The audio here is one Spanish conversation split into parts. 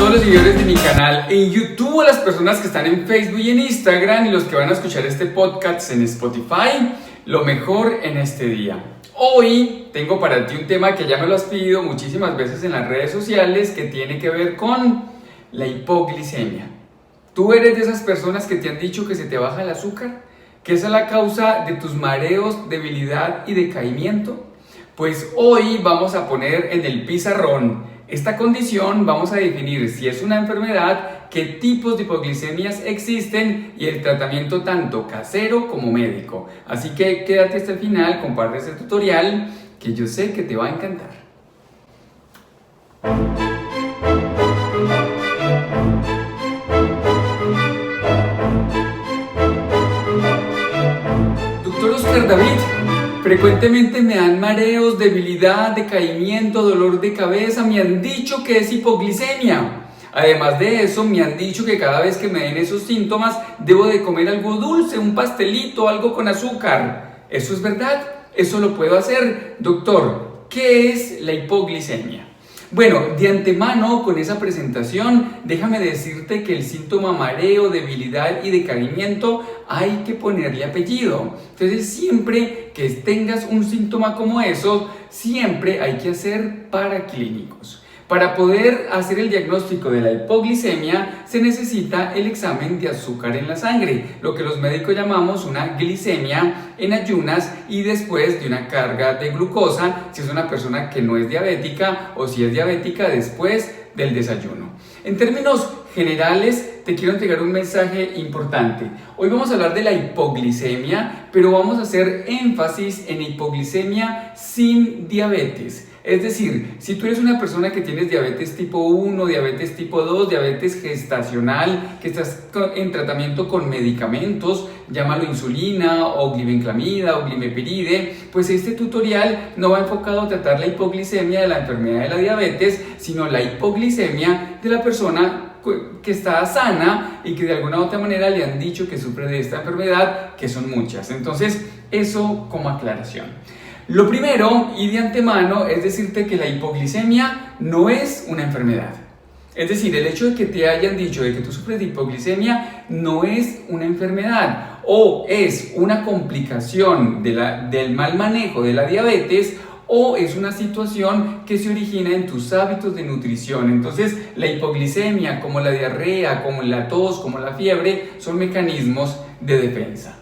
todos los seguidores de mi canal en YouTube, a las personas que están en Facebook y en Instagram y los que van a escuchar este podcast en Spotify. Lo mejor en este día. Hoy tengo para ti un tema que ya me lo has pedido muchísimas veces en las redes sociales, que tiene que ver con la hipoglicemia. ¿Tú eres de esas personas que te han dicho que se te baja el azúcar? ¿Que esa es la causa de tus mareos, debilidad y decaimiento? Pues hoy vamos a poner en el pizarrón esta condición, vamos a definir si es una enfermedad, qué tipos de hipoglicemias existen y el tratamiento tanto casero como médico. Así que quédate hasta el final, comparte este tutorial que yo sé que te va a encantar. Doctor Oscar David, frecuentemente me dan mareos, debilidad, decaimiento, dolor de cabeza, me han dicho que es hipoglicemia. Además de eso, me han dicho que cada vez que me den esos síntomas, debo de comer algo dulce, un pastelito, algo con azúcar. ¿Eso es verdad? ¿Eso lo puedo hacer? Doctor, ¿qué es la hipoglicemia? Bueno, de antemano con esa presentación, déjame decirte que el síntoma mareo, debilidad y decaimiento hay que ponerle apellido. Entonces, siempre que tengas un síntoma como eso, siempre hay que hacer paraclínicos. Para poder hacer el diagnóstico de la hipoglicemia se necesita el examen de azúcar en la sangre, lo que los médicos llamamos una glicemia en ayunas y después de una carga de glucosa, si es una persona que no es diabética o si es diabética después del desayuno. En términos generales, te quiero entregar un mensaje importante. Hoy vamos a hablar de la hipoglicemia, pero vamos a hacer énfasis en hipoglicemia sin diabetes. Es decir, si tú eres una persona que tienes diabetes tipo 1, diabetes tipo 2, diabetes gestacional, que estás en tratamiento con medicamentos, llámalo insulina o glibenclamida o glimepiride, pues este tutorial no va enfocado a tratar la hipoglicemia de la enfermedad de la diabetes, sino la hipoglicemia de la persona que está sana y que de alguna u otra manera le han dicho que sufre de esta enfermedad, que son muchas. Entonces, eso como aclaración. Lo primero y de antemano es decirte que la hipoglicemia no es una enfermedad. Es decir, el hecho de que te hayan dicho de que tú sufres de hipoglicemia no es una enfermedad o es una complicación del mal manejo de la diabetes o es una situación que se origina en tus hábitos de nutrición. Entonces, la hipoglicemia, como la diarrea, como la tos, como la fiebre, son mecanismos de defensa.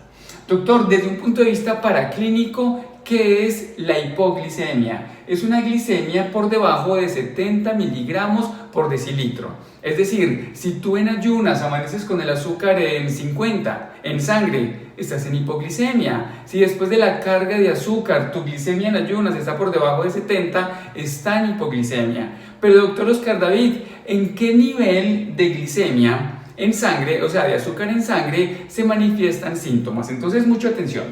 Doctor, desde un punto de vista paraclínico, ¿qué es la hipoglicemia? Es una glicemia por debajo de 70 miligramos por decilitro. Es decir, si tú en ayunas amaneces con el azúcar en 50 en sangre, estás en hipoglicemia. Si después de la carga de azúcar tu glicemia en ayunas está por debajo de 70, está en hipoglicemia. Pero doctor Oscar David, ¿en qué nivel de glicemia en sangre, o sea, de azúcar en sangre, se manifiestan síntomas? Entonces, mucha atención.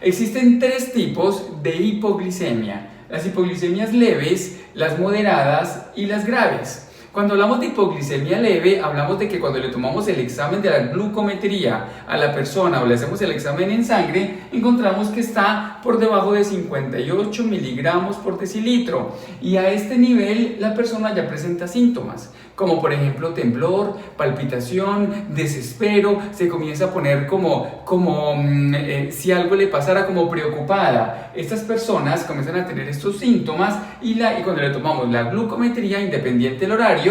Existen tres tipos de hipoglicemia: las hipoglicemias leves, las moderadas y las graves. Cuando hablamos de hipoglicemia leve, hablamos de que cuando le tomamos el examen de la glucometría a la persona o le hacemos el examen en sangre, encontramos que está por debajo de 58 miligramos por decilitro. Y a este nivel la persona ya presenta síntomas, como por ejemplo temblor, palpitación, desespero, se comienza a poner como si algo le pasara, como preocupada. Estas personas comienzan a tener estos síntomas y cuando le tomamos la glucometría, independiente del horario,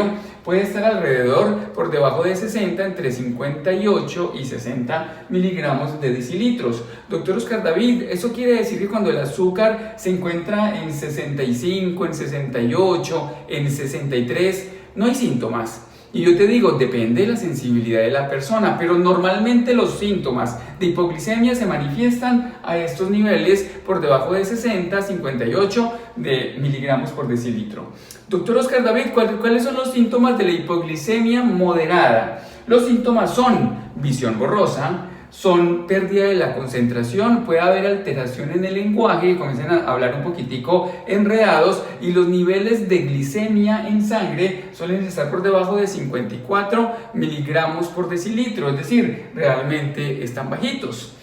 puede estar alrededor por debajo de 60, entre 58 y 60 miligramos de decilitros. Doctor Oscar David, ¿eso quiere decir que cuando el azúcar se encuentra en 65, en 68, en 63, no hay síntomas? Y yo te digo, depende de la sensibilidad de la persona, pero normalmente los síntomas de hipoglicemia se manifiestan a estos niveles por debajo de 60, 58 de miligramos por decilitro. Doctor Oscar David, ¿cuáles son los síntomas de la hipoglicemia moderada? Los síntomas son visión borrosa, son pérdida de la concentración, puede haber alteración en el lenguaje, comienzan a hablar un poquitico enredados y los niveles de glicemia en sangre suelen estar por debajo de 54 miligramos por decilitro, es decir, realmente están bajitos.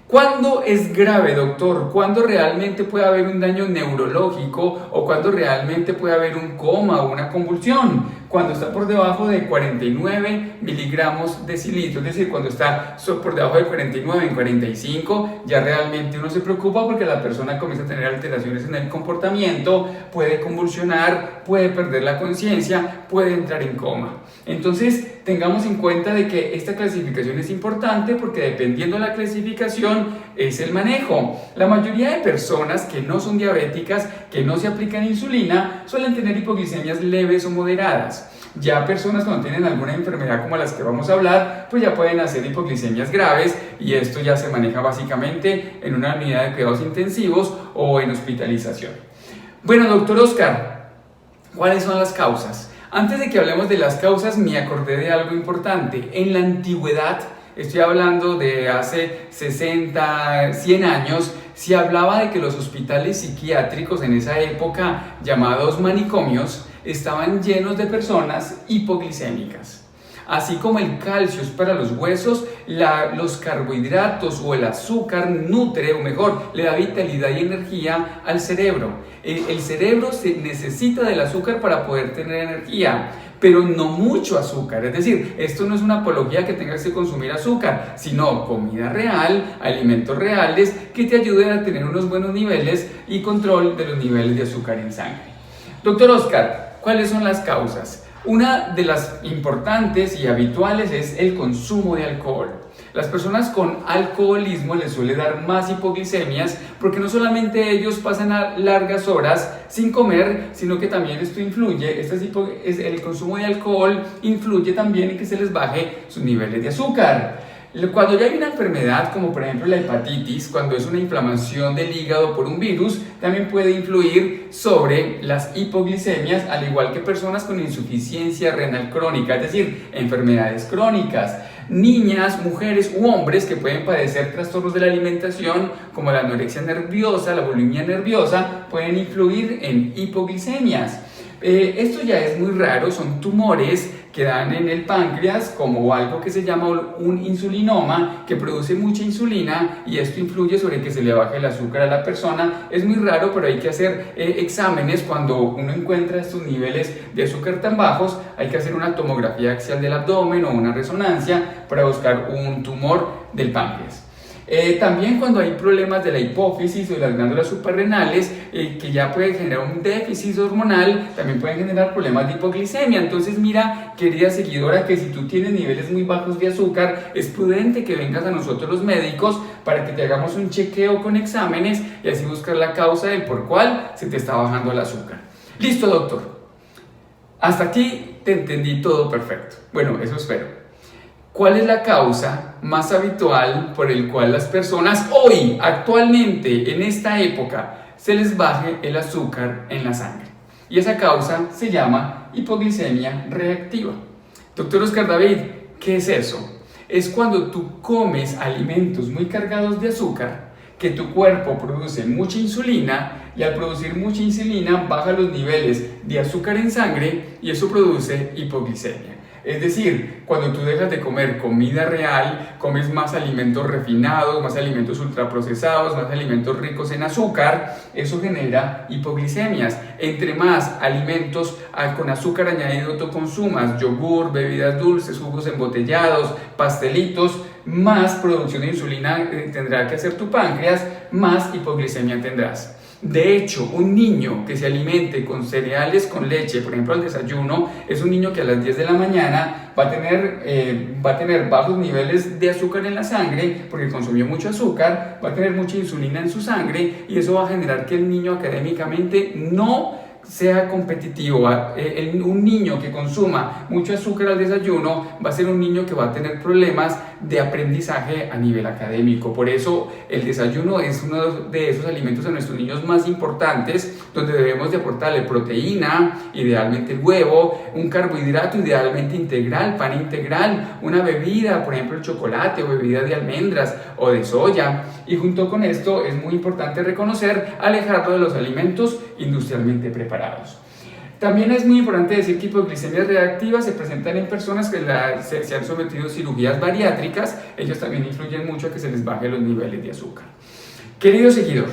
¿Cuándo es grave, doctor? ¿Cuándo realmente puede haber un daño neurológico o cuándo realmente puede haber un coma o una convulsión? Cuando está por debajo de 49 miligramos decilitro, es decir, cuando está por debajo de 49 en 45, ya realmente uno se preocupa porque la persona comienza a tener alteraciones en el comportamiento, puede convulsionar, puede perder la conciencia, puede entrar en coma. Entonces, tengamos en cuenta de que esta clasificación es importante porque dependiendo de la clasificación es el manejo. La mayoría de personas que no son diabéticas, que no se aplican insulina, suelen tener hipoglicemias leves o moderadas. Ya personas cuando tienen alguna enfermedad como las que vamos a hablar, pues ya pueden hacer hipoglicemias graves y esto ya se maneja básicamente en una unidad de cuidados intensivos o en hospitalización. Bueno, doctor Oscar, ¿cuáles son las causas? Antes de que hablemos de las causas, me acordé de algo importante. En la antigüedad, estoy hablando de hace 60, 100 años, se hablaba de que los hospitales psiquiátricos en esa época, llamados manicomios, estaban llenos de personas hipoglicémicas. Así como el calcio es para los huesos, los carbohidratos o el azúcar nutre, o mejor, le da vitalidad y energía al cerebro. El cerebro necesita del azúcar para poder tener energía, pero no mucho azúcar. Es decir, esto no es una apología que tengas que consumir azúcar, sino comida real, alimentos reales que te ayuden a tener unos buenos niveles y control de los niveles de azúcar en sangre. Doctor Oscar, ¿cuáles son las causas? Una de las importantes y habituales es el consumo de alcohol. Las personas con alcoholismo les suele dar más hipoglicemias porque no solamente ellos pasan largas horas sin comer, sino que también esto influye, el consumo de alcohol influye también en que se les baje sus niveles de azúcar. Cuando ya hay una enfermedad, como por ejemplo la hepatitis, cuando es una inflamación del hígado por un virus, también puede influir sobre las hipoglicemias, al igual que personas con insuficiencia renal crónica, es decir, enfermedades crónicas. Niñas, mujeres u hombres que pueden padecer trastornos de la alimentación, como la anorexia nerviosa, la bulimia nerviosa, pueden influir en hipoglicemias. Esto ya es muy raro, son tumores que dan en el páncreas como algo que se llama un insulinoma, que produce mucha insulina y esto influye sobre que se le baje el azúcar a la persona. Es muy raro, pero hay que hacer exámenes cuando uno encuentra estos niveles de azúcar tan bajos. Hay que hacer una tomografía axial del abdomen o una resonancia para buscar un tumor del páncreas. También cuando hay problemas de la hipófisis o de las glándulas suprarrenales que ya puede generar un déficit hormonal, también pueden generar problemas de hipoglicemia. Entonces mira, querida seguidora, que si tú tienes niveles muy bajos de azúcar, es prudente que vengas a nosotros los médicos para que te hagamos un chequeo con exámenes y así buscar la causa del por cual se te está bajando el azúcar. Listo, doctor. Hasta aquí te entendí todo perfecto. Bueno, eso espero. ¿Cuál es la causa más habitual por el cual las personas hoy, actualmente, en esta época, se les baje el azúcar en la sangre? Y esa causa se llama hipoglicemia reactiva. Doctor Oscar David, ¿qué es eso? Es cuando tú comes alimentos muy cargados de azúcar, que tu cuerpo produce mucha insulina y al producir mucha insulina baja los niveles de azúcar en sangre y eso produce hipoglicemia. Es decir, cuando tú dejas de comer comida real, comes más alimentos refinados, más alimentos ultraprocesados, más alimentos ricos en azúcar, eso genera hipoglicemias. Entre más alimentos con azúcar añadido tú consumas, yogur, bebidas dulces, jugos embotellados, pastelitos, más producción de insulina tendrá que hacer tu páncreas, más hipoglicemia tendrás. De hecho, un niño que se alimente con cereales con leche, por ejemplo al desayuno, es un niño que a las 10 de la mañana va a tener bajos niveles de azúcar en la sangre porque consumió mucho azúcar, va a tener mucha insulina en su sangre y eso va a generar que el niño académicamente no sea competitivo. Un niño que consuma mucho azúcar al desayuno va a ser un niño que va a tener problemas de aprendizaje a nivel académico. Por eso el desayuno es uno de esos alimentos a nuestros niños más importantes, donde debemos de aportarle proteína, idealmente el huevo, un carbohidrato idealmente integral, pan integral, una bebida, por ejemplo el chocolate o bebida de almendras o de soya. Y junto con esto es muy importante alejarlo de los alimentos industrialmente preparados. También es muy importante decir que hipoglicemias reactivas se presentan en personas que se han sometido a cirugías bariátricas. Ellos también influyen mucho a que se les baje los niveles de azúcar. Querido seguidor,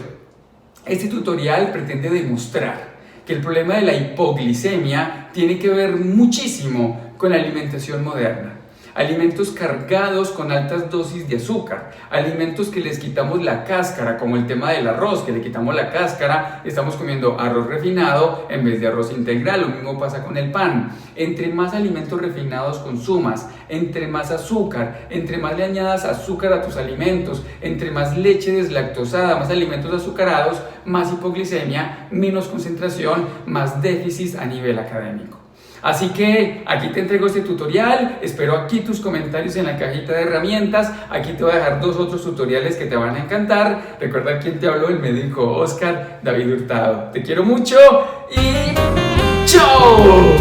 este tutorial pretende demostrar que el problema de la hipoglicemia tiene que ver muchísimo con la alimentación moderna. Alimentos cargados con altas dosis de azúcar, alimentos que les quitamos la cáscara, como el tema del arroz, que le quitamos la cáscara, estamos comiendo arroz refinado en vez de arroz integral. Lo mismo pasa con el pan. Entre más alimentos refinados consumas, entre más azúcar, entre más le añadas azúcar a tus alimentos, entre más leche deslactosada, más alimentos azucarados, más hipoglicemia, menos concentración, más déficit a nivel académico. Así que aquí te entrego este tutorial, espero aquí tus comentarios en la cajita de herramientas. Aquí te voy a dejar 2 otros tutoriales que te van a encantar. Recuerda quién te habló, el médico Oscar David Hurtado. Te quiero mucho y ¡chao!